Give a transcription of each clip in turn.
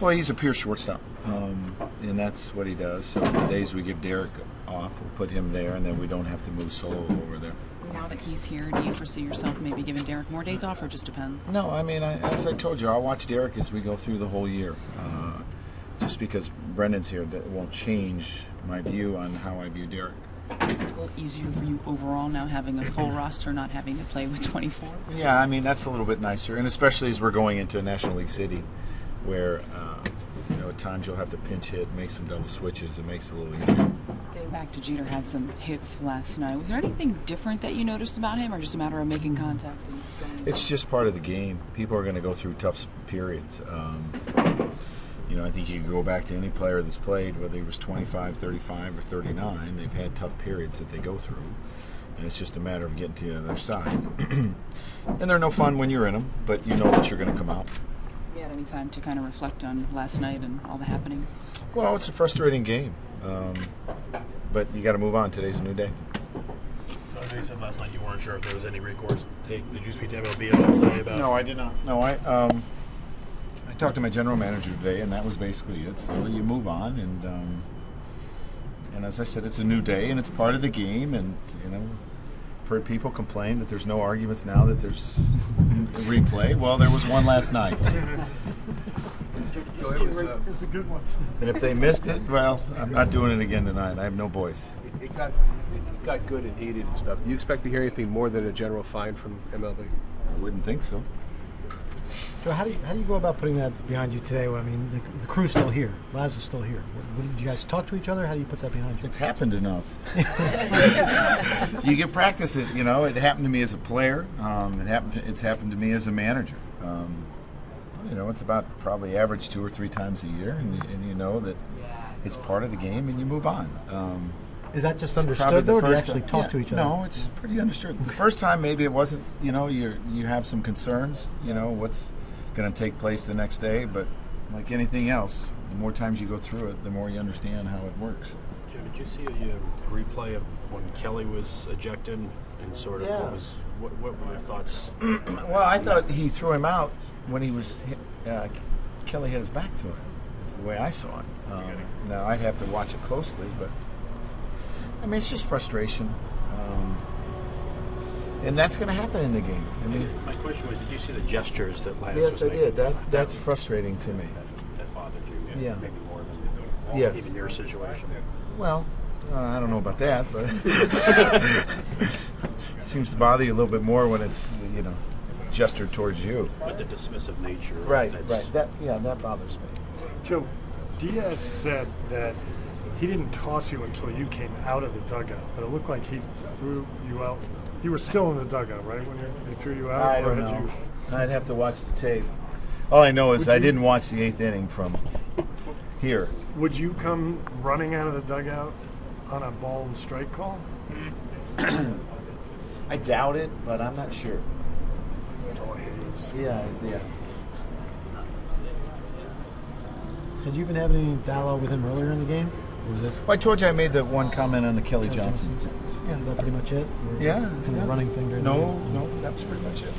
Well, he's a pure shortstop, and that's what he does. So the days we give Derek off, we'll put him there, and then we don't have to move Solo over there. Now that he's here, do you foresee yourself maybe giving Derek more days off, or just depends? No, I mean, as I told you, I'll watch Derek as we go through the whole year. Just because Brendan's here, that won't change my view on how I view Derek. It's a little easier for you overall now having a full roster, not having to play with 24? Yeah, I mean, that's a little bit nicer, and especially as we're going into a National League City where, at times you'll have to pinch hit, make some double switches. It makes it a little easier. Getting back to Jeter, had some hits last night. Was there anything different that you noticed about him, or just a matter of making contact? It's just part of the game. People are going to go through tough periods. I think you can go back to any player that's played, whether he was 25, 35, or 39. They've had tough periods that they go through, and it's just a matter of getting to the other side. And they're no fun when you're in them, but you know that you're going to come out. You had any time to kind of reflect on last night and all the happenings? Well, it's a frustrating game, but you got to move on. Today's a new day. I know you said last night you weren't sure if there was any recourse to take. Did you speak to MLB at all today about? No, I did not. No, I talked to my general manager today, and that was basically it. So you move on, and as I said, it's a new day, and it's part of the game. And I've heard people complain that there's no arguments now that there's a replay. Well, there was one last night. It's a good one. And if they missed it, well, I'm not doing it again tonight. I have no voice. It got good and heated and stuff. Do you expect to hear anything more than a general fine from MLB? I wouldn't think so. Joe, how do you go about putting that behind you today? Well, I mean, the crew's still here. Laz is still here. Do you guys talk to each other? How do you put that behind you? It's happened enough. You can practice it. It happened to me as a player. It's happened to me as a manager. It's about probably average 2 or 3 times a year, and you know that it's part of the game, and you move on. Is that just understood, though, or do you actually talk to each other? No, it's pretty understood. The first time, maybe it wasn't, you have some concerns, what's going to take place the next day, but like anything else, the more times you go through it, the more you understand how it works. Joe, did you see a replay of when Kelly was ejected and sort of what were your thoughts? Well, I thought he threw him out when he was, Kelly had his back to him, is the way I saw it. Now, I'd have to watch it closely, but I mean, it's just frustration, and that's going to happen in the game. I mean, my question was, did you see the gestures that Lance yes, was I making? did. That's frustrating to me. That bothered you? Yeah. Maybe more than yes. Even your situation. Well, I don't know about that, but it seems to bother you a little bit more when it's gestured towards you. But the dismissive nature. Right. That bothers me. Joe, Diaz said that he didn't toss you until you came out of the dugout, but it looked like he threw you out. You were still in the dugout, right, when he threw you out? I don't know. I'd have to watch the tape. All I know is I didn't watch the 8th inning from here. Would you come running out of the dugout on a ball and strike call? I doubt it, but I'm not sure. All haze. Yeah. Had you been having any dialogue with him earlier in the game? Or was it? Well, I told you I made the one comment on the Kelly Johnson. Yeah, is that pretty much it? Or Yeah. Kind of running thing during the game? No, that was pretty much it.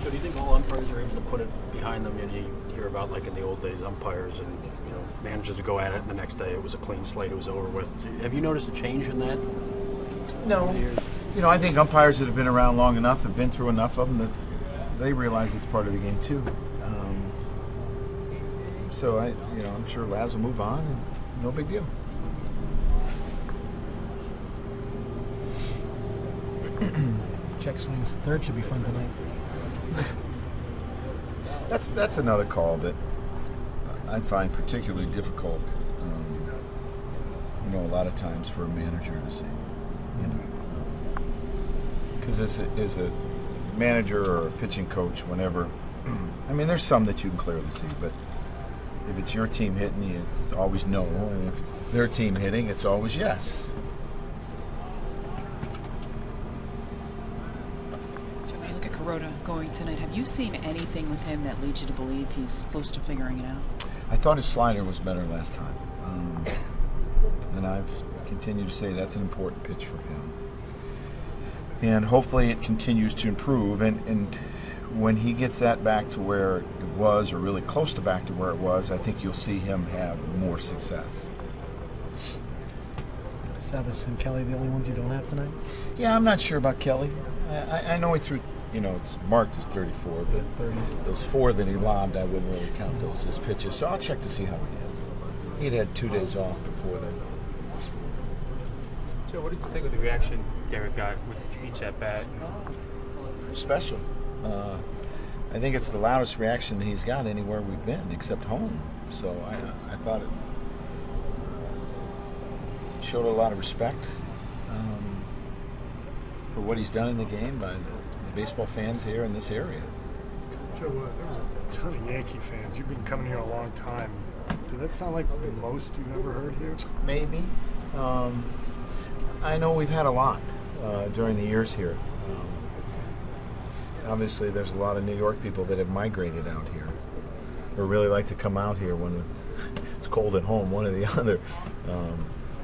So do you think all umpires are able to put it behind them? You hear about, like in the old days, umpires and managers would go at it, and the next day it was a clean slate, it was over with. Have you noticed a change in that? No. I think umpires that have been around long enough, have been through enough of them, that they realize it's part of the game too. So I'm sure Laz will move on. And no big deal. Check swings. Third should be fun tonight. That's another call that I find particularly difficult. A lot of times for a manager to see. Because as a manager or a pitching coach, whenever, I mean, there's some that you can clearly see, but if it's your team hitting you, it's always no, and if it's their team hitting, it's always yes. When you look at Kuroda going tonight, have you seen anything with him that leads you to believe he's close to figuring it out? I thought his slider was better last time, and I've continued to say that's an important pitch for him. And hopefully it continues to improve. And when he gets that back to where it was, or really close to back to where it was, I think you'll see him have more success. Savas and Kelly, the only ones you don't have tonight? Yeah, I'm not sure about Kelly. I know he threw, it's marked as 34, but 30. those 4 that he lobbed, I wouldn't really count those as pitches. So I'll check to see how he is. He'd had 2 days off before that. So what did you think of the reaction Derek got with each at bat? Special. I think it's the loudest reaction he's got anywhere we've been, except home. So I thought it showed a lot of respect for what he's done in the game by the baseball fans here in this area. Joe, there was a ton of Yankee fans. You've been coming here a long time. Did that sound like the most you've ever heard here? Maybe. I know we've had a lot during the years here. Obviously, there's a lot of New York people that have migrated out here, or really like to come out here when it's cold at home, one or the other.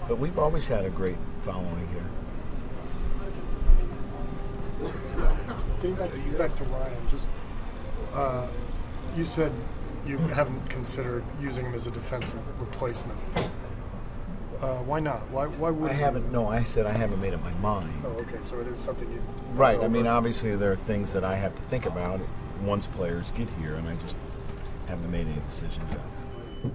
But we've always had a great following here. Getting back to Ryan, just you said you haven't considered using him as a defensive replacement. Why not? Why would I haven't. No, I said I haven't made up my mind. Oh, okay. So it is something you. Right. I mean, obviously there are things that I have to think about once players get here, and I just haven't made any decisions yet.